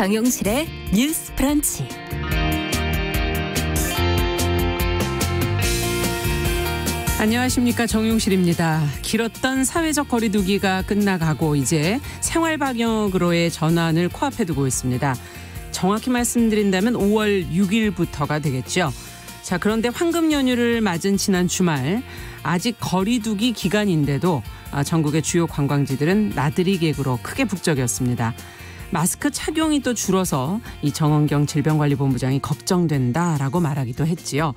정용실의 뉴스 브런치. 안녕하십니까, 정용실입니다. 길었던 사회적 거리두기가 끝나가고 이제 생활방역으로의 전환을 코앞에 두고 있습니다. 정확히 말씀드린다면 5월 6일부터가 되겠죠. 자, 그런데 황금 연휴를 맞은 지난 주말 아직 거리두기 기간인데도 전국의 주요 관광지들은 나들이 객으로 크게 북적였습니다. 마스크 착용이 또 줄어서 이 정은경 질병관리본부장이 걱정된다라고 말하기도 했지요.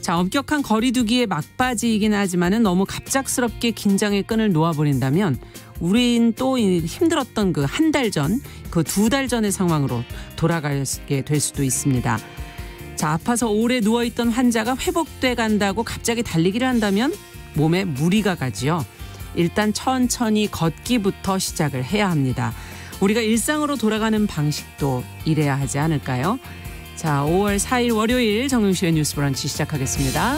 자, 엄격한 거리두기의 막바지이긴 하지만은 너무 갑작스럽게 긴장의 끈을 놓아버린다면 우린 또 힘들었던 그 한 달 전, 그 2달 전의 상황으로 돌아가게 될 수도 있습니다. 자, 아파서 오래 누워있던 환자가 회복돼 간다고 갑자기 달리기를 한다면 몸에 무리가 가지요. 일단 천천히 걷기부터 시작을 해야 합니다. 우리가 일상으로 돌아가는 방식도 이래야 하지 않을까요? 자, 5월 4일 월요일 정용실의 뉴스 브런치 시작하겠습니다.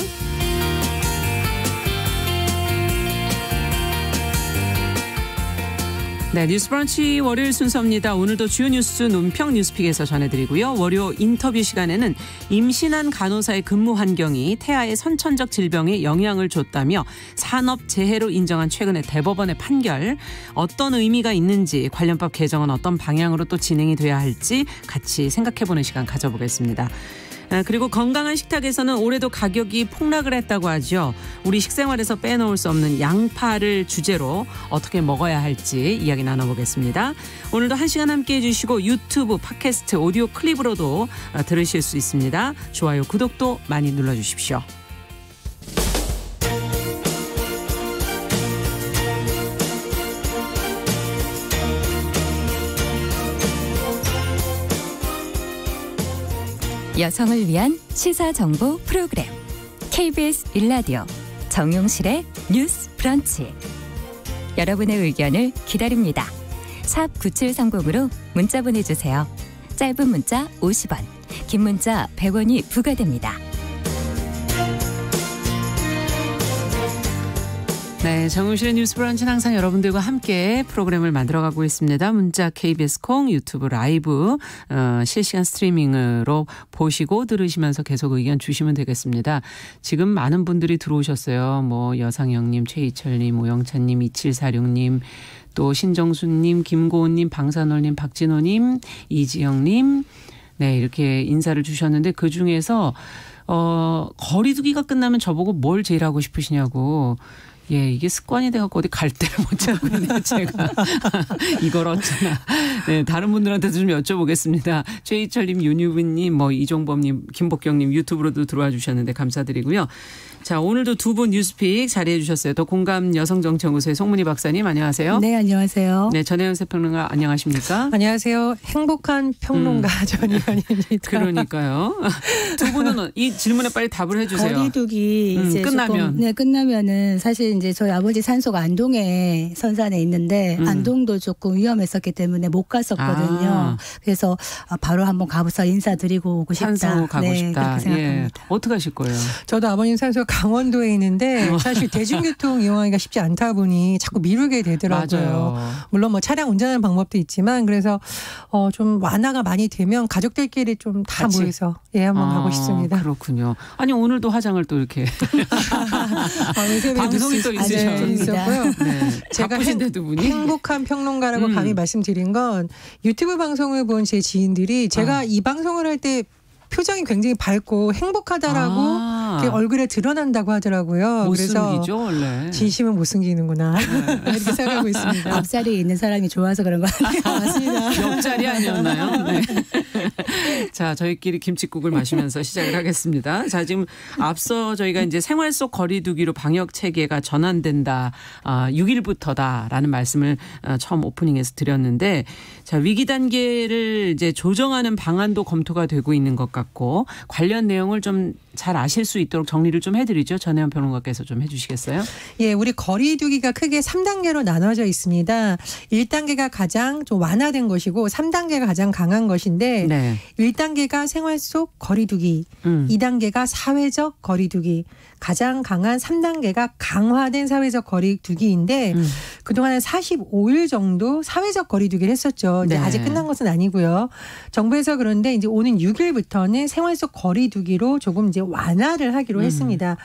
네, 뉴스 브런치 월요일 순서입니다. 오늘도 주요 뉴스 논평 뉴스픽에서 전해드리고요. 월요 인터뷰 시간에는 임신한 간호사의 근무 환경이 태아의 선천적 질병에 영향을 줬다며 산업재해로 인정한 최근의 대법원의 판결, 어떤 의미가 있는지, 관련법 개정은 어떤 방향으로 또 진행이 돼야 할지 같이 생각해보는 시간 가져보겠습니다. 그리고 건강한 식탁에서는 올해도 가격이 폭락을 했다고 하죠. 우리 식생활에서 빼놓을 수 없는 양파를 주제로 어떻게 먹어야 할지 이야기 나눠보겠습니다. 오늘도 1시간 함께해 주시고 유튜브, 팟캐스트, 오디오 클립으로도 들으실 수 있습니다. 좋아요, 구독도 많이 눌러주십시오. 여성을 위한 시사정보 프로그램 KBS 1라디오 정용실의 뉴스 브런치. 여러분의 의견을 기다립니다. 샵 9730으로 문자 보내주세요. 짧은 문자 50원, 긴 문자 100원이 부과됩니다. 네, 정용실의 뉴스 브런치는 항상 여러분들과 함께 프로그램을 만들어가고 있습니다. 문자 KBS 콩, 유튜브 라이브 실시간 스트리밍으로 보시고 들으시면서 계속 의견 주시면 되겠습니다. 지금 많은 분들이 들어오셨어요. 뭐 여상영님, 최희철님, 오영찬님, 2746님, 또 신정수님, 김고은님, 방산월님, 박진호님, 이지영님, 네, 이렇게 인사를 주셨는데 그중에서 거리두기가 끝나면 저보고 뭘 제일 하고 싶으시냐고. 예, 이게 습관이 돼갖고 어디 갈 데를 못 찾고 있네요, 제가. 이걸 어쩌나. 네, 다른 분들한테도 좀 여쭤보겠습니다. 최희철님, 윤유빈님, 뭐 이종범님, 김복경님 유튜브로도 들어와 주셨는데 감사드리고요. 자, 오늘도 두 분 뉴스픽 자리해 주셨어요. 더 공감 여성정치연구소의 송문희 박사님, 안녕하세요. 네, 안녕하세요. 네, 전혜연 세평론가 안녕하십니까? 안녕하세요. 행복한 평론가 전혜연입니다. 그러니까요. 두 분은 이 질문에 빨리 답을 해주세요. 거리두기 이제 끝나면. 조금, 네, 끝나면은 사실 이제 저희 아버지 산소가 안동에 선산에 있는데 안동도 조금 위험했었기 때문에 못 갔었거든요. 그래서 바로 한번 가보서 인사드리고 오고 싶다. 산소 가고 네, 싶다. 그렇게 생각합니다. 예. 어떻게 하실 거예요? 저도 아버님 산소가 강원도에 있는데 사실 대중교통 이용하기가 쉽지 않다 보니 자꾸 미루게 되더라고요. 맞아요. 물론 뭐 차량 운전하는 방법도 있지만 그래서 좀 완화가 많이 되면 가족들끼리 좀 다 모여서 한번 가고 싶습니다. 그렇군요. 아니 오늘도 화장을 또 이렇게 방송이 또 있으셨고요. 네. 제가 바쁘신데도 분이 행복한 평론가라고 감히 말씀드린 건 유튜브 방송을 본 제 지인들이 제가 이 방송을 할 때 표정이 굉장히 밝고 행복하다라고 얼굴에 드러난다고 하더라고요. 못 그래서 숨기죠, 원래. 진심은 못 숨기는구나 이렇게 생각하고 있습니다. 앞자리에 있는 사람이 좋아서 그런 거 아니에요? 맞습니다. 옆자리 아니었나요? 네. 자, 저희끼리 김칫국을 마시면서 시작을 하겠습니다. 자, 지금 앞서 저희가 이제 생활 속 거리두기로 방역 체계가 전환된다. 6일부터다라는 말씀을 처음 오프닝에서 드렸는데, 자, 위기 단계를 이제 조정하는 방안도 검토가 되고 있는 것 같고 관련 내용을 좀 잘 아실 수 있도록 정리를 좀 해드리죠. 전혜연 평론가께서 좀 해주시겠어요? 예, 우리 거리두기가 크게 3단계로 나눠져 있습니다. 1단계가 가장 좀 완화된 것이고 3단계가 가장 강한 것인데 네. 1단계가 생활 속 거리두기, 2단계가 사회적 거리두기, 가장 강한 3단계가 강화된 사회적 거리두기인데 그동안에 45일 정도 사회적 거리두기를 했었죠. 있어요. 이제 네. 아직 끝난 것은 아니고요. 정부에서 그런데 이제 오는 6일부터는 생활 속 거리두기로 조금 이제 완화를 하기로 했습니다.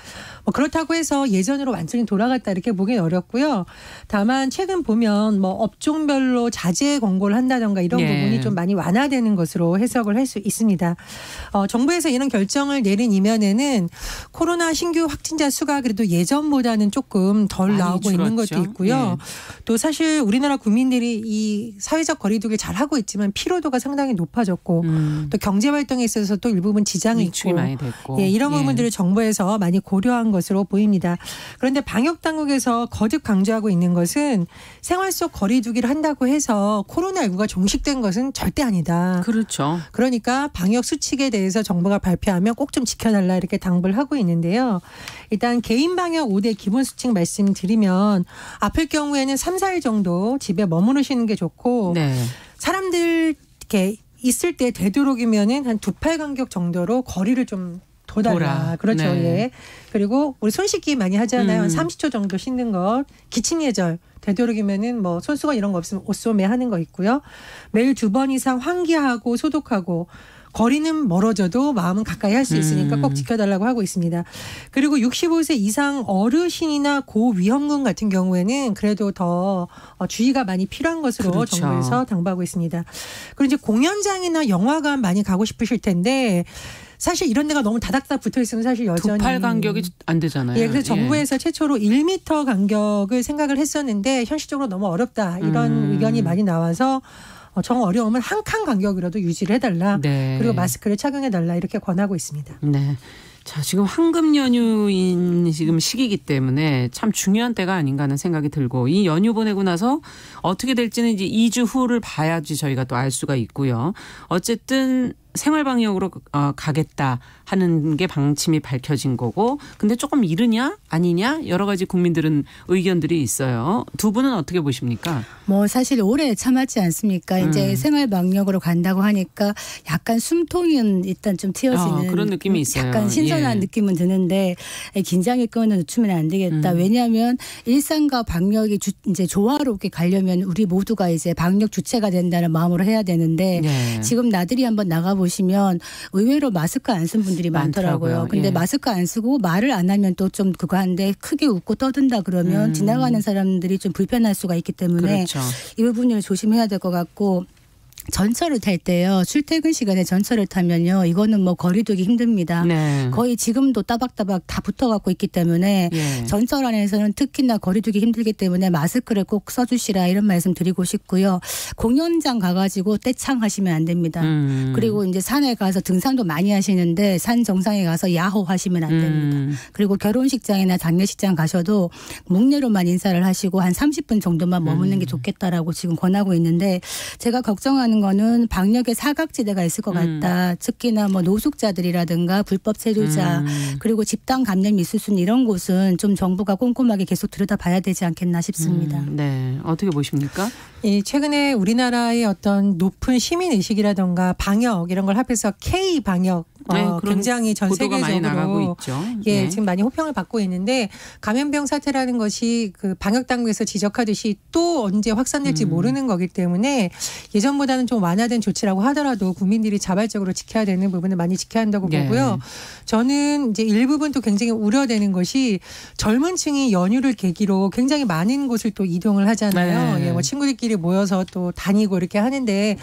뭐 그렇다고 해서 예전으로 완전히 돌아갔다 이렇게 보기는 어렵고요. 다만 최근 보면 뭐 업종별로 자제 권고를 한다던가 이런 예. 부분이 좀 많이 완화되는 것으로 해석을 할 수 있습니다. 정부에서 이런 결정을 내린 이면에는 코로나 신규 확진자 수가 그래도 예전보다는 조금 덜 나오고 줄었죠. 있는 것도 있고요. 또 사실 우리나라 국민들이 이 사회적 거리두기를 잘 하고 있지만 피로도가 상당히 높아졌고 또 경제 활동에 있어서 또 일부분 지장이 위축이 있고 많이 됐고. 예, 이런 부분들을 정부에서 많이 고려한 것으로 보입니다. 그런데 방역 당국에서 거듭 강조하고 있는 것은 생활 속 거리두기를 한다고 해서 코로나19가 종식된 것은 절대 아니다. 그렇죠. 그러니까 방역 수칙에 대해서 정부가 발표하면 꼭 좀 지켜달라 이렇게 당부를 하고 있는데요. 일단 개인 방역 5대 기본 수칙 말씀드리면 아플 경우에는 3, 4일 정도 집에 머무르시는 게 좋고 네. 사람들 이렇게 있을 때 되도록이면은 한 2팔 간격 정도로 거리를 좀 둬달라. 그렇죠. 네. 예. 그리고 우리 손 씻기 많이 하잖아요. 한 30초 정도 씻는 것. 기침 예절. 되도록이면은 뭐 손수건 이런 거 없으면 옷소매 하는 거 있고요. 매일 2번 이상 환기하고 소독하고 거리는 멀어져도 마음은 가까이 할 수 있으니까 꼭 지켜달라고 하고 있습니다. 그리고 65세 이상 어르신이나 고위험군 같은 경우에는 그래도 더 주의가 많이 필요한 것으로 그렇죠. 정부에서 당부하고 있습니다. 그리고 이제 공연장이나 영화관 많이 가고 싶으실 텐데 사실 이런 데가 너무 다닥다닥 붙어 있으면 사실 여전히 2팔 간격이 안 되잖아요. 예, 그래서 정부에서 최초로 1m 간격을 생각을 했었는데 현실적으로 너무 어렵다 이런 의견이 많이 나와서 정 어려우면 한 칸 간격이라도 유지를 해달라. 네. 그리고 마스크를 착용해달라 이렇게 권하고 있습니다. 네. 자, 지금 황금 연휴인 지금 시기이기 때문에 참 중요한 때가 아닌가 하는 생각이 들고 이 연휴 보내고 나서 어떻게 될지는 이제 2주 후를 봐야지 저희가 또 알 수가 있고요. 어쨌든 생활 방역으로 가겠다 하는 게 방침이 밝혀진 거고 근데 조금 이르냐 아니냐 여러 가지 국민들은 의견들이 있어요. 두 분은 어떻게 보십니까? 뭐 사실 오래 참았지 않습니까? 이제 생활 방역으로 간다고 하니까 약간 숨통은 일단 좀 튀어지는 그런 느낌이 있어요. 약간 신선한 예. 느낌은 드는데 긴장의 끈을 늦추면 안 되겠다. 왜냐하면 일상과 방역이 이제 조화롭게 가려면 우리 모두가 이제 방역 주체가 된다는 마음으로 해야 되는데 예. 지금 나들이 한번 나가 보시면 의외로 마스크 안 쓴 분들이 많더라고요. 근데 예. 마스크 안 쓰고 말을 안 하면 또 좀 그거 한데 크게 웃고 떠든다 그러면 지나가는 사람들이 좀 불편할 수가 있기 때문에 그렇죠. 이 부분을 조심해야 될 것 같고 전철을 탈 때요. 출퇴근 시간에 전철을 타면요. 이거는 뭐 거리두기 힘듭니다. 네. 거의 지금도 따박따박 다 붙어갖고 있기 때문에 예. 전철 안에서는 특히나 거리두기 힘들기 때문에 마스크를 꼭 써주시라 이런 말씀 드리고 싶고요. 공연장 가가지고 떼창하시면 안 됩니다. 그리고 이제 산에 가서 등산도 많이 하시는데 산 정상에 가서 야호하시면 안 됩니다. 그리고 결혼식장이나 장례식장 가셔도 묵례로만 인사를 하시고 한 30분 정도만 머무는 게 좋겠다라고 지금 권하고 있는데 제가 걱정하는 거는 방역의 사각지대가 있을 것 같다. 특히나 뭐 노숙자들이라든가 불법 체류자 그리고 집단 감염이 있을 수 있는 이런 곳은 좀 정부가 꼼꼼하게 계속 들여다봐야 되지 않겠나 싶습니다. 네, 어떻게 보십니까? 예, 최근에 우리나라의 어떤 높은 시민 의식이라든가 방역 이런 걸 합해서 K 방역 네, 굉장히 전 보도가 많이 나가고 세계적으로 있죠. 예, 네. 지금 많이 호평을 받고 있는데 감염병 사태라는 것이 그 방역 당국에서 지적하듯이 또 언제 확산될지 모르는 거기 때문에 예전보다는 좀 완화된 조치라고 하더라도 국민들이 자발적으로 지켜야 되는 부분을 많이 지켜야 한다고 예. 보고요. 저는 이제 일부분 또 굉장히 우려되는 것이 젊은 층이 연휴를 계기로 굉장히 많은 곳을 또 이동을 하잖아요. 네. 예, 뭐 친구들끼리 모여서 또 다니고 이렇게 하는데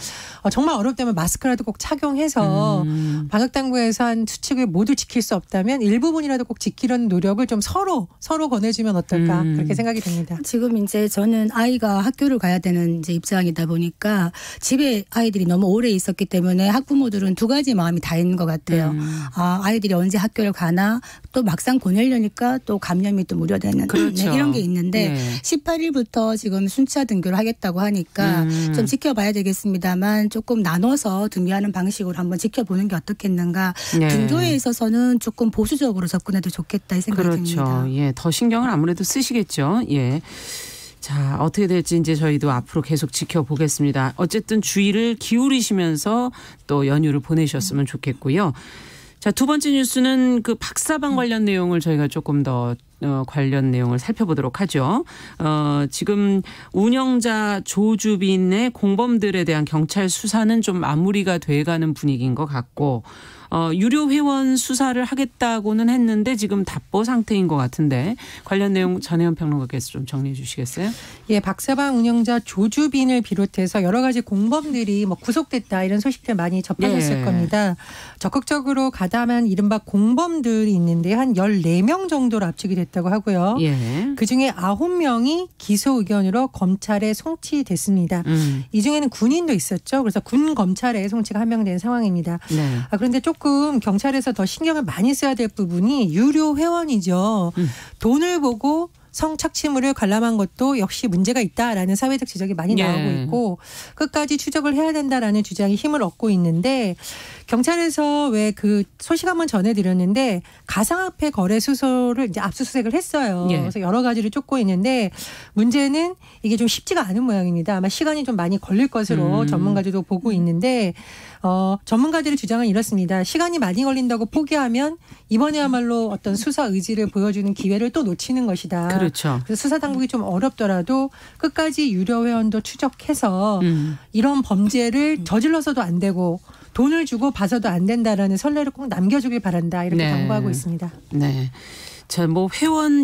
정말 어렵다면 마스크라도 꼭 착용해서 방역 당국에서 한 수칙을 모두 지킬 수 없다면 일부분이라도 꼭 지키려는 노력을 좀 서로 권해주면 어떨까 그렇게 생각이 듭니다. 지금 이제 저는 아이가 학교를 가야 되는 이제 입장이다 보니까 집에 아이들이 너무 오래 있었기 때문에 학부모들은 두 가지 마음이 다 있는 것 같아요. 아이들이 언제 학교를 가나 또 막상 보내려니까 또 감염이 또 우려되는 그렇죠. 네, 이런 게 있는데 네. 18일부터 지금 순차 등교를 하겠다고 하니까 좀 지켜봐야 되겠습니다만 조금 나눠서 등교하는 방식으로 한번 지켜보는 게 어떻겠는가. 네. 등교에 있어서는 조금 보수적으로 접근해도 좋겠다 이 생각이 듭니다. 그렇죠. 예, 더 신경을 아무래도 쓰시겠죠. 예. 자, 어떻게 될지 이제 저희도 앞으로 계속 지켜보겠습니다. 어쨌든 주의를 기울이시면서 또 연휴를 보내셨으면 좋겠고요. 자, 두 번째 뉴스는 그 박사방 관련 내용을 저희가 조금 더 관련 내용을 살펴보도록 하죠. 지금 운영자 조주빈의 공범들에 대한 경찰 수사는 좀 마무리가 돼가는 분위기인 것 같고 유료 회원 수사를 하겠다고는 했는데 지금 답보 상태인 것 같은데 관련 내용 전혜연 평론가께서 좀 정리해 주시겠어요? 예, 박사방 운영자 조주빈을 비롯해서 여러 가지 공범들이 뭐 구속됐다 이런 소식들 많이 접하셨을 겁니다. 적극적으로 가담한 이른바 공범들이 있는데 한 14명 정도로 압축이 됐다고 하고요. 그중에 9명이 기소 의견으로 검찰에 송치됐습니다. 이 중에는 군인도 있었죠. 그래서 군 검찰에 송치가 한명된 상황입니다. 그런데 조금 경찰에서 더 신경을 많이 써야 될 부분이 유료 회원이죠. 돈을 보고 성착취물을 관람한 것도 역시 문제가 있다라는 사회적 지적이 많이 나오고 있고 끝까지 추적을 해야 된다라는 주장이 힘을 얻고 있는데 경찰에서 왜 그 소식 한번 전해드렸는데 가상화폐 거래 수소를 이제 압수수색을 했어요. 그래서 여러 가지를 쫓고 있는데 문제는 이게 좀 쉽지가 않은 모양입니다. 아마 시간이 좀 많이 걸릴 것으로 전문가들도 보고 있는데 전문가들의 주장은 이렇습니다. 시간이 많이 걸린다고 포기하면 이번에야말로 어떤 수사 의지를 보여주는 기회를 또 놓치는 것이다. 그렇죠. 그래서 수사 당국이 좀 어렵더라도 끝까지 유료 회원도 추적해서 이런 범죄를 저질러서도 안 되고 돈을 주고 봐서도 안 된다라는 선례를 꼭 남겨주길 바란다. 이렇게 당부하고 있습니다. 네. 자, 뭐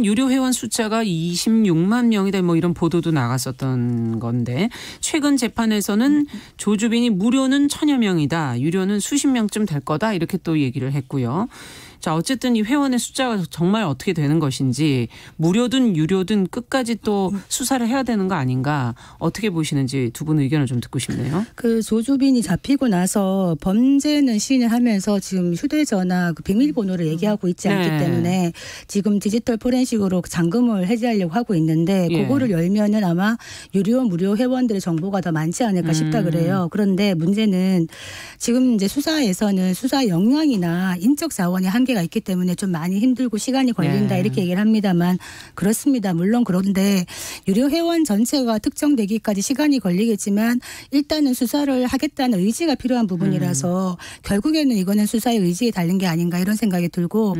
유료 회원 숫자가 26만 명이다 뭐 이런 보도도 나갔었던 건데 최근 재판에서는 조주빈이 무료는 1000여 명이다. 유료는 수십 명쯤 될 거다. 이렇게 또 얘기를 했고요. 자, 어쨌든 이 회원의 숫자가 정말 어떻게 되는 것인지 무료든 유료든 끝까지 또 수사를 해야 되는 거 아닌가 어떻게 보시는지 두 분 의견을 좀 듣고 싶네요. 그 조주빈이 잡히고 나서 범죄는 시인을 하면서 지금 휴대전화 그 비밀번호를 얘기하고 있지 않기 때문에 지금 디지털 포렌식으로 잔금을 해제하려고 하고 있는데 그거를 열면은 아마 유료 무료 회원들의 정보가 더 많지 않을까 싶다 그래요. 그런데 문제는 지금 이제 수사에서는 수사 역량이나 인적 자원이 한계가 있기 때문에 좀 많이 힘들고 시간이 걸린다 이렇게 얘기를 합니다만 그렇습니다. 물론 그런데 유료 회원 전체가 특정되기까지 시간이 걸리겠지만 일단은 수사를 하겠다는 의지가 필요한 부분이라서 결국에는 이거는 수사의 의지에 달린 게 아닌가 이런 생각이 들고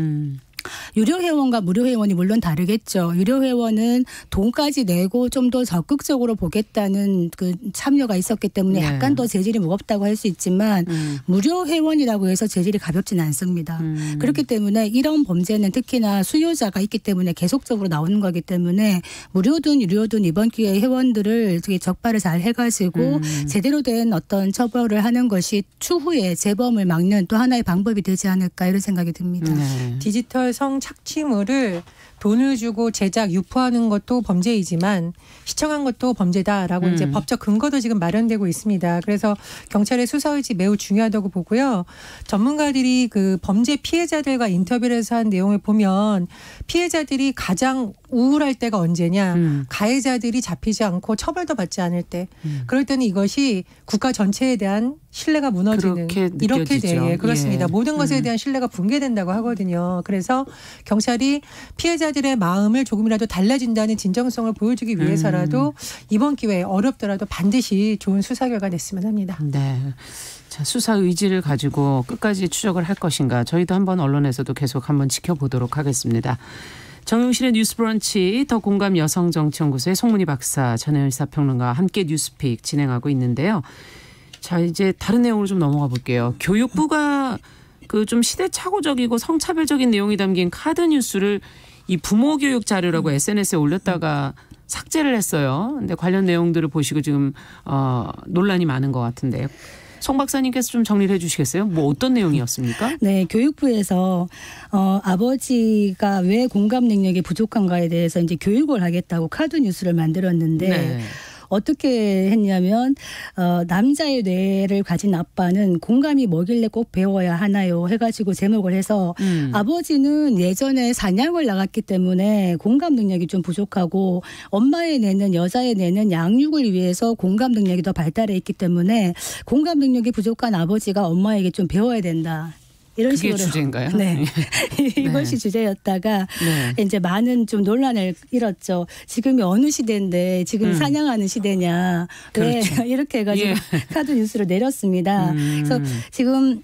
유료 회원과 무료 회원이 물론 다르겠죠. 유료 회원은 돈까지 내고 좀 더 적극적으로 보겠다는 그 참여가 있었기 때문에 약간 더 재질이 무겁다고 할 수 있지만 무료 회원이라고 해서 재질이 가볍지는 않습니다. 그렇기 때문에 이런 범죄는 특히나 수요자가 있기 때문에 계속적으로 나오는 거기 때문에 무료든 유료든 이번 기회에 회원들을 되게 적발을 잘 해가지고 제대로 된 어떤 처벌을 하는 것이 추후에 재범을 막는 또 하나의 방법이 되지 않을까 이런 생각이 듭니다. 디지털 성착취물을 돈을 주고 제작, 유포하는 것도 범죄이지만 시청한 것도 범죄다라고 이제 법적 근거도 지금 마련되고 있습니다. 그래서 경찰의 수사 의지 매우 중요하다고 보고요. 전문가들이 그 범죄 피해자들과 인터뷰를 해서 한 내용을 보면 피해자들이 가장 우울할 때가 언제냐. 가해자들이 잡히지 않고 처벌도 받지 않을 때. 그럴 때는 이것이 국가 전체에 대한 신뢰가 무너지는 이렇게 돼. 그렇습니다. 모든 것에 대한 신뢰가 붕괴된다고 하거든요. 그래서 경찰이 피해자들의 마음을 조금이라도 달래준다는 진정성을 보여주기 위해서라도 이번 기회에 어렵더라도 반드시 좋은 수사 결과 냈으면 합니다. 네. 자, 수사 의지를 가지고 끝까지 추적을 할 것인가 저희도 한번 언론에서도 계속 한번 지켜보도록 하겠습니다. 정용실의 뉴스 브런치 더 공감 여성정치연구소의 송문희 박사 전혜연 시사평론가와 함께 뉴스픽 진행하고 있는데요. 자, 이제 다른 내용으로 좀 넘어가 볼게요. 교육부가 그 좀 시대착오적이고 성차별적인 내용이 담긴 카드 뉴스를 이 부모 교육 자료라고 SNS에 올렸다가 삭제를 했어요. 근데 관련 내용들을 보시고 지금 논란이 많은 것 같은데요. 송 박사님께서 좀 정리를 해 주시겠어요? 뭐 어떤 내용이었습니까? 네, 교육부에서 아버지가 왜 공감 능력이 부족한가에 대해서 이제 교육을 하겠다고 카드 뉴스를 만들었는데 어떻게 했냐면 남자의 뇌를 가진 아빠는 공감이 뭐길래 꼭 배워야 하나요 해가지고 제목을 해서 아버지는 예전에 사냥을 나갔기 때문에 공감 능력이 좀 부족하고 엄마의 뇌는 여자의 뇌는 양육을 위해서 공감 능력이 더 발달해 있기 때문에 공감 능력이 부족한 아버지가 엄마에게 좀 배워야 된다. 이런 그게 식으로. 주제인가요? 네. 이것이 주제였다가 이제 많은 좀 논란을 일었죠. 지금이 어느 시대인데 지금 사냥하는 시대냐. 왜 이렇게 해가지고 카드 뉴스를 내렸습니다. 그래서 지금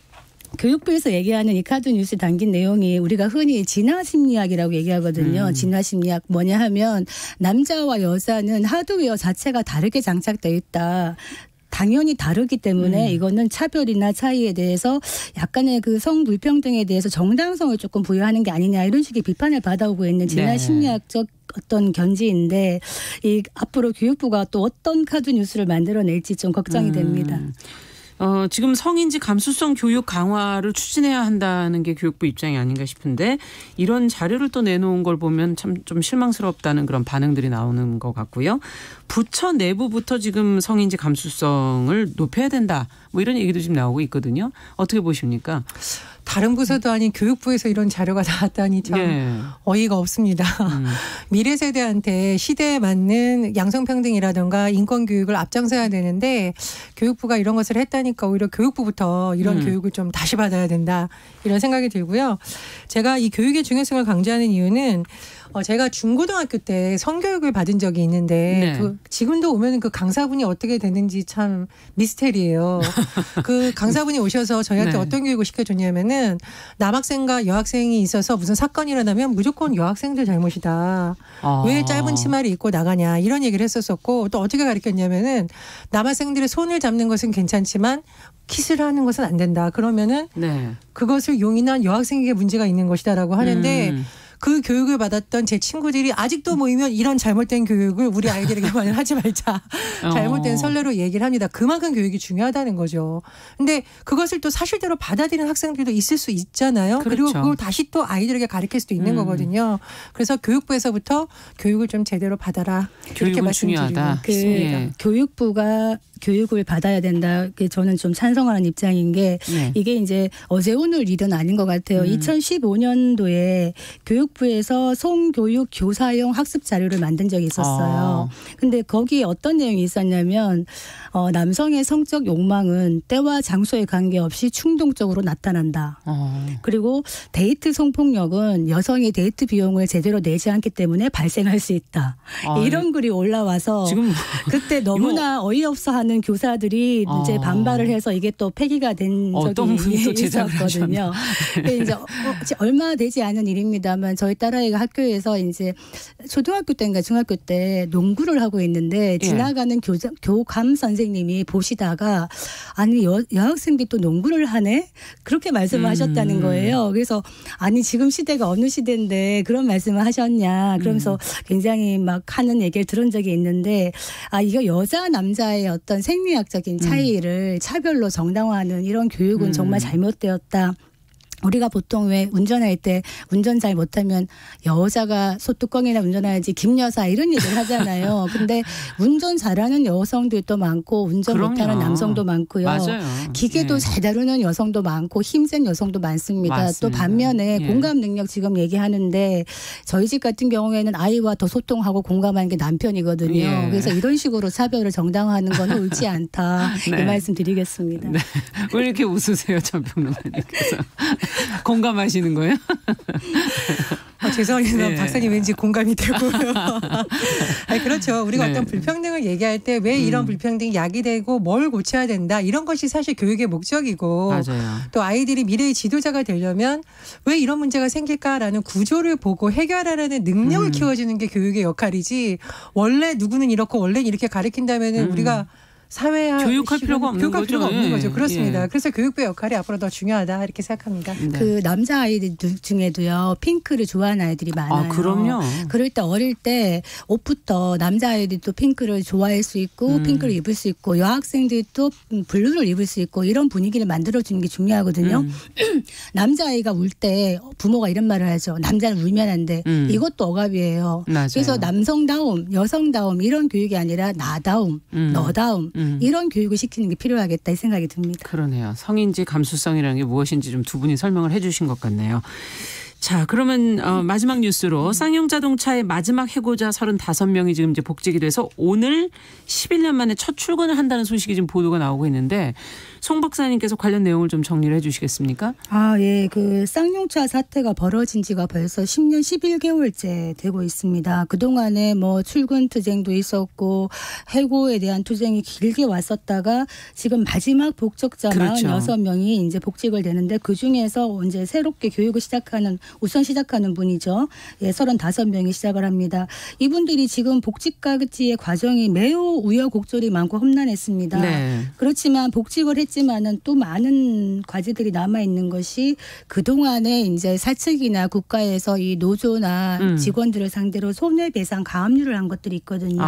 교육부에서 얘기하는 이 카드 뉴스에 담긴 내용이 우리가 흔히 진화 심리학이라고 얘기하거든요. 진화 심리학 뭐냐 하면 남자와 여자는 하드웨어 자체가 다르게 장착되어 있다. 당연히 다르기 때문에 이거는 차별이나 차이에 대해서 약간의 그 성불평등에 대해서 정당성을 조금 부여하는 게 아니냐 이런 식의 비판을 받아오고 있는 진화 심리학적 어떤 견지인데 이 앞으로 교육부가 또 어떤 카드 뉴스를 만들어낼지 좀 걱정이 됩니다. 지금 성인지 감수성 교육 강화를 추진해야 한다는 게 교육부 입장이 아닌가 싶은데 이런 자료를 또 내놓은 걸 보면 참 좀 실망스럽다는 그런 반응들이 나오는 것 같고요. 부처 내부부터 지금 성인지 감수성을 높여야 된다. 뭐 이런 얘기도 지금 나오고 있거든요. 어떻게 보십니까? 다른 부서도 아닌 교육부에서 이런 자료가 나왔다니 참 어이가 없습니다. 미래 세대한테 시대에 맞는 양성평등이라든가 인권교육을 앞장서야 되는데 교육부가 이런 것을 했다니까 오히려 교육부부터 이런 교육을 좀 다시 받아야 된다 이런 생각이 들고요. 제가 이 교육의 중요성을 강조하는 이유는 제가 중고등학교 때 성교육을 받은 적이 있는데 지금도 오면 그 강사분이 어떻게 되는지 참 미스테리예요. 그 강사분이 오셔서 저희한테 어떤 교육을 시켜줬냐면은 남학생과 여학생이 있어서 무슨 사건이 일어나면 무조건 여학생들 잘못이다. 왜 짧은 치마를 입고 나가냐 이런 얘기를 했었었고 또 어떻게 가르쳤냐면은 남학생들의 손을 잡는 것은 괜찮지만 키스를 하는 것은 안 된다. 그러면은 그것을 용인한 여학생에게 문제가 있는 것이다라고 하는데 그 교육을 받았던 제 친구들이 아직도 모이면 이런 잘못된 교육을 우리 아이들에게만 하지 말자. 잘못된 선례로 얘기를 합니다. 그만큼 교육이 중요하다는 거죠. 근데 그것을 또 사실대로 받아들이는 학생들도 있을 수 있잖아요. 그렇죠. 그리고 그걸 다시 또 아이들에게 가르칠 수도 있는 거거든요. 그래서 교육부에서부터 교육을 좀 제대로 받아라. 이렇게 말씀드리고 있습니다. 교육부가 교육을 받아야 된다. 저는 좀 찬성하는 입장인 게 이게 이제 어제 오늘 일은 아닌 것 같아요. 2015년도에 교육부에서 성교육 교사용 학습 자료를 만든 적이 있었어요. 근데 거기에 어떤 내용이 있었냐면 남성의 성적 욕망은 때와 장소에 관계없이 충동적으로 나타난다. 그리고 데이트 성폭력은 여성이 데이트 비용을 제대로 내지 않기 때문에 발생할 수 있다. 이런 글이 올라와서 지금 그때 너무나 어이없어 하는 교사들이 이제 반발을 해서 이게 또 폐기가 된 적이 있었거든요. 근데 이제 얼마 되지 않은 일입니다만 저희 딸아이가 학교에서 이제 초등학교 때인가 중학교 때 농구를 하고 있는데 지나가는 교감 선생님이 보시다가 아니 여학생들이 또 농구를 하네? 그렇게 말씀을 하셨다는 거예요. 그래서 아니 지금 시대가 어느 시대인데 그런 말씀을 하셨냐. 그러면서 굉장히 막 하는 얘기를 들은 적이 있는데 이거 여자 남자의 어떤 생리학적인 차이를 차별로 정당화하는 이런 교육은 정말 잘못되었다. 우리가 보통 왜 운전할 때 운전 잘 못하면 여자가 소뚜껑이나 운전해야지 김여사 이런 얘기를 하잖아요. 근데 운전 잘하는 여성들도 많고 운전 못하는 남성도 많고요. 맞아요. 기계도 잘 다루는 여성도 많고 힘센 여성도 많습니다. 맞습니다. 또 반면에 공감 능력 지금 얘기하는데 저희 집 같은 경우에는 아이와 더 소통하고 공감하는 게 남편이거든요. 그래서 이런 식으로 차별을 정당화하는 건 옳지 않다. 이 말씀 드리겠습니다. 왜 이렇게 웃으세요, 전평론가님께서? 공감하시는 거예요? 죄송합니다. 박사님 왠지 공감이 되고요. 그렇죠. 우리가 어떤 불평등을 얘기할 때 왜 이런 불평등이 야기되고 뭘 고쳐야 된다. 이런 것이 사실 교육의 목적이고 맞아요. 또 아이들이 미래의 지도자가 되려면 왜 이런 문제가 생길까라는 구조를 보고 해결하라는 능력을 키워주는 게 교육의 역할이지 원래 누구는 이렇고 원래 이렇게 가르친다면 우리가 사회와 교육할 필요가 없는 거죠. 그렇습니다. 그래서 교육부의 역할이 앞으로 더 중요하다 이렇게 생각합니다. 그 남자 아이들 중에도요 핑크를 좋아하는 아이들이 많아요. 그럼요. 그럴 때 어릴 때 옷부터 남자 아이들도 핑크를 좋아할 수 있고 핑크를 입을 수 있고 여학생들도 블루를 입을 수 있고 이런 분위기를 만들어주는 게 중요하거든요. 남자 아이가 울 때 부모가 이런 말을 하죠. 남자는 울면 안 돼. 이것도 억압이에요. 맞아요. 그래서 남성다움, 여성다움 이런 교육이 아니라 나다움, 너다움. 이런 교육을 시키는 게 필요하겠다 이 생각이 듭니다. 그러네요. 성인지 감수성이라는 게 무엇인지 좀 두 분이 설명을 해 주신 것 같네요. 자, 그러면 마지막 뉴스로 쌍용자동차의 마지막 해고자 35명이 지금 이제 복직이 돼서 오늘 11년 만에 첫 출근을 한다는 소식이 지금 보도가 나오고 있는데 송 박사님께서 관련 내용을 좀 정리를 해주시겠습니까? 예. 그 쌍용차 사태가 벌어진 지가 벌써 10년 11개월째 되고 있습니다. 그동안에 뭐 출근 투쟁도 있었고 해고에 대한 투쟁이 길게 왔었다가 지금 마지막 복직자 그렇죠. 46명이 이제 복직을 되는데 그중에서 이제 새롭게 교육을 우선 시작하는 분이죠. 예, 35명이 시작을 합니다. 이분들이 지금 복직까지의 과정이 매우 우여곡절이 많고 험난했습니다. 네. 그렇지만 복직을 했지만은 또 많은 과제들이 남아 있는 것이 그동안에 이제 사측이나 국가에서 이 노조나 직원들을 상대로 손해배상 가압류를 한 것들이 있거든요.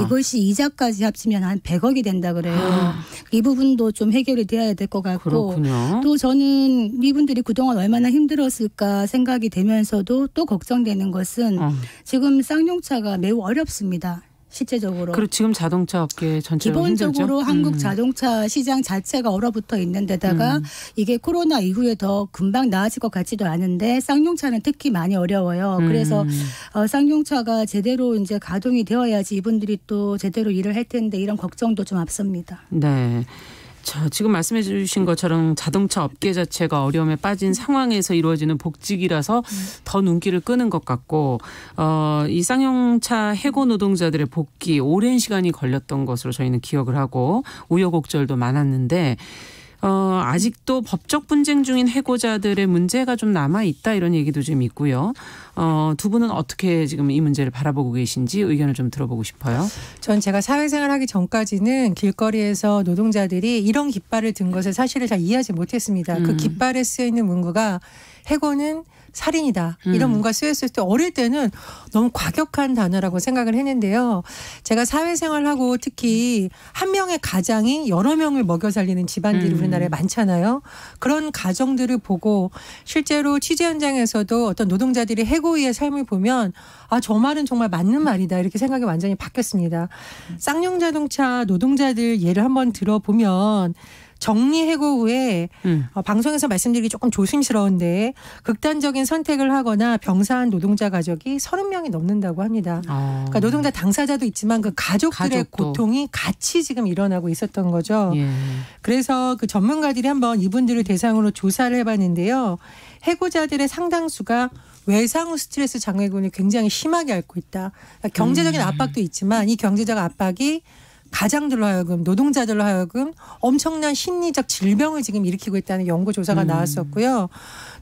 이것이 이자까지 합치면 한 100억이 된다 그래요. 이 부분도 좀 해결이 돼야 될 것 같고 그렇군요. 또 저는 이분들이 그동안 얼마나 힘들었을까 생각이 되면서도 또 걱정되는 것은 지금 쌍용차가 매우 어렵습니다. 실제적으로. 그리고 지금 자동차 업계 전체로 기본적으로 힘들죠? 한국 자동차 시장 자체가 얼어붙어 있는 데다가 이게 코로나 이후에 더 금방 나아질 것 같지도 않은데 쌍용차는 특히 많이 어려워요. 그래서 쌍용차가 제대로 이제 가동이 되어야지 이분들이 또 제대로 일을 할 텐데 이런 걱정도 좀 앞섭니다. 네. 자, 지금 말씀해 주신 것처럼 자동차 업계 자체가 어려움에 빠진 상황에서 이루어지는 복직이라서 더 눈길을 끄는 것 같고 이 쌍용차 해고 노동자들의 복귀 오랜 시간이 걸렸던 것으로 저희는 기억을 하고 우여곡절도 많았는데 아직도 법적 분쟁 중인 해고자들의 문제가 좀 남아있다 이런 얘기도 좀 있고요. 두 분은 어떻게 지금 이 문제를 바라보고 계신지 의견을 좀 들어보고 싶어요. 전 제가 사회생활 하기 전까지는 길거리에서 노동자들이 이런 깃발을 든 것을 사실을 잘 이해하지 못했습니다. 그 깃발에 쓰여있는 문구가 해고는 살인이다. 이런 문구가 쓰였을 때 어릴 때는 너무 과격한 단어라고 생각을 했는데요. 제가 사회생활하고 특히 한 명의 가장이 여러 명을 먹여 살리는 집안들이 우리나라에 많잖아요. 그런 가정들을 보고 실제로 취재 현장에서도 어떤 노동자들이 해고의 삶을 보면 저 말은 정말 맞는 말이다. 이렇게 생각이 완전히 바뀌었습니다. 쌍용자동차 노동자들 예를 한번 들어보면 정리해고 후에 방송에서 말씀드리기 조금 조심스러운데 극단적인 선택을 하거나 병사한 노동자 가족이 30명이 넘는다고 합니다. 그러니까 노동자 당사자도 있지만 그 가족들의 고통이 같이 지금 일어나고 있었던 거죠. 예. 그래서 그 전문가들이 한번 이분들을 대상으로 조사를 해봤는데요. 해고자들의 상당수가 외상 후 스트레스 장애군을 굉장히 심하게 앓고 있다. 그러니까 경제적인 압박도 있지만 이 경제적 압박이 가장들로 하여금 노동자들로 하여금 엄청난 심리적 질병을 지금 일으키고 있다는 연구 조사가 나왔었고요.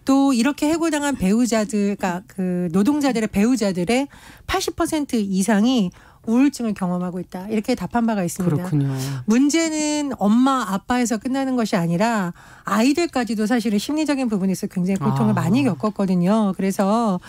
또 이렇게 해고당한 배우자들, 그러니까 그 노동자들의 배우자들의 80% 이상이 우울증을 경험하고 있다. 이렇게 답한 바가 있습니다. 그렇군요. 문제는 엄마, 아빠에서 끝나는 것이 아니라 아이들까지도 사실은 심리적인 부분에서 굉장히 고통을 많이 겪었거든요. 그래서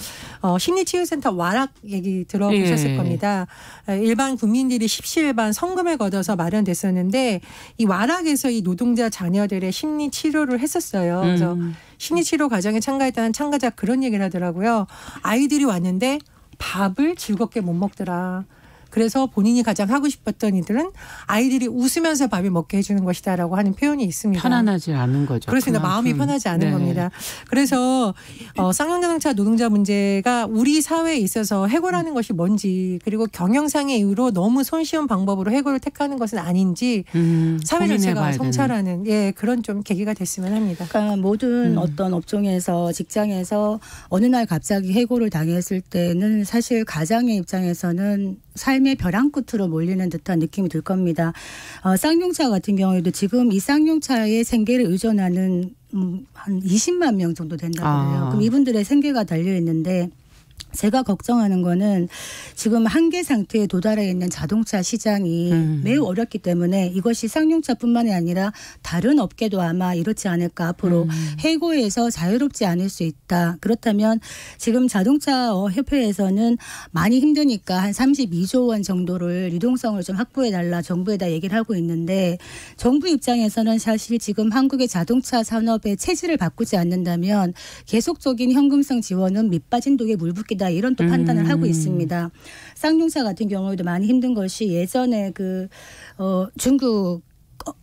심리치유센터 와락 얘기 들어보셨을 겁니다. 일반 국민들이 십시일반 성금을 걷어서 마련됐었는데 이 와락에서 이 노동자 자녀들의 심리치료를 했었어요. 그래서 심리치료 과정에 참가했다는 참가자가 그런 얘기를 하더라고요. 아이들이 왔는데 밥을 즐겁게 못 먹더라. 그래서 본인이 가장 하고 싶었던 일들은 아이들이 웃으면서 밥을 먹게 해주는 것이다라고 하는 표현이 있습니다. 편안하지 않은 거죠. 그렇습니다. 마음이 편하지 않은 겁니다. 그래서 쌍용자동차 노동자 문제가 우리 사회에 있어서 해고라는 것이 뭔지 그리고 경영상의 이유로 너무 손쉬운 방법으로 해고를 택하는 것은 아닌지 사회 전체가 성찰하는 그런 좀 계기가 됐으면 합니다. 그러니까 모든 어떤 업종에서 직장에서 어느 날 갑자기 해고를 당했을 때는 사실 가장의 입장에서는 삶의 벼랑 끝으로 몰리는 듯한 느낌이 들 겁니다. 쌍용차 같은 경우에도 지금 이 쌍용차의 생계를 의존하는 한 20만 명 정도 된다고 해요. 그럼 이분들의 생계가 달려 있는데 제가 걱정하는 거는 지금 한계 상태에 도달해 있는 자동차 시장이 매우 어렵기 때문에 이것이 쌍용차뿐만이 아니라 다른 업계도 아마 이렇지 않을까. 앞으로 해고에서 자유롭지 않을 수 있다. 그렇다면 지금 자동차 협회에서는 많이 힘드니까 한 32조 원 정도를 유동성을 좀 확보해달라 정부에다 얘기를 하고 있는데 정부 입장에서는 사실 지금 한국의 자동차 산업의 체질을 바꾸지 않는다면 계속적인 현금성 지원은 밑빠진 독에 물 붓기 이런 또 판단을 하고 있습니다. 쌍용차 같은 경우에도 많이 힘든 것이 예전에 중국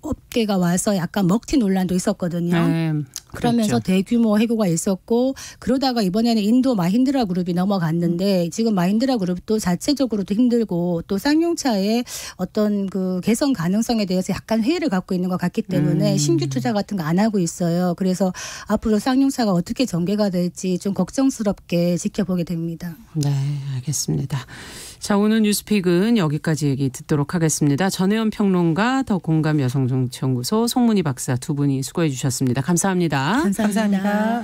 업계가 와서 약간 먹튀 논란도 있었거든요. 네, 그러면서 대규모 해고가 있었고 그러다가 이번에는 인도 마힌드라 그룹이 넘어갔는데 지금 마힌드라 그룹도 자체적으로도 힘들고 또 쌍용차의 어떤 그 개선 가능성에 대해서 약간 회의를 갖고 있는 것 같기 때문에 신규 투자 같은 거 안 하고 있어요. 그래서 앞으로 쌍용차가 어떻게 전개가 될지 좀 걱정스럽게 지켜보게 됩니다. 네, 알겠습니다. 자, 오늘 뉴스픽은 여기까지 얘기 듣도록 하겠습니다. 전혜연 평론가, 더 공감 여성정치연구소 송문희 박사 두 분이 수고해 주셨습니다. 감사합니다. 감사합니다.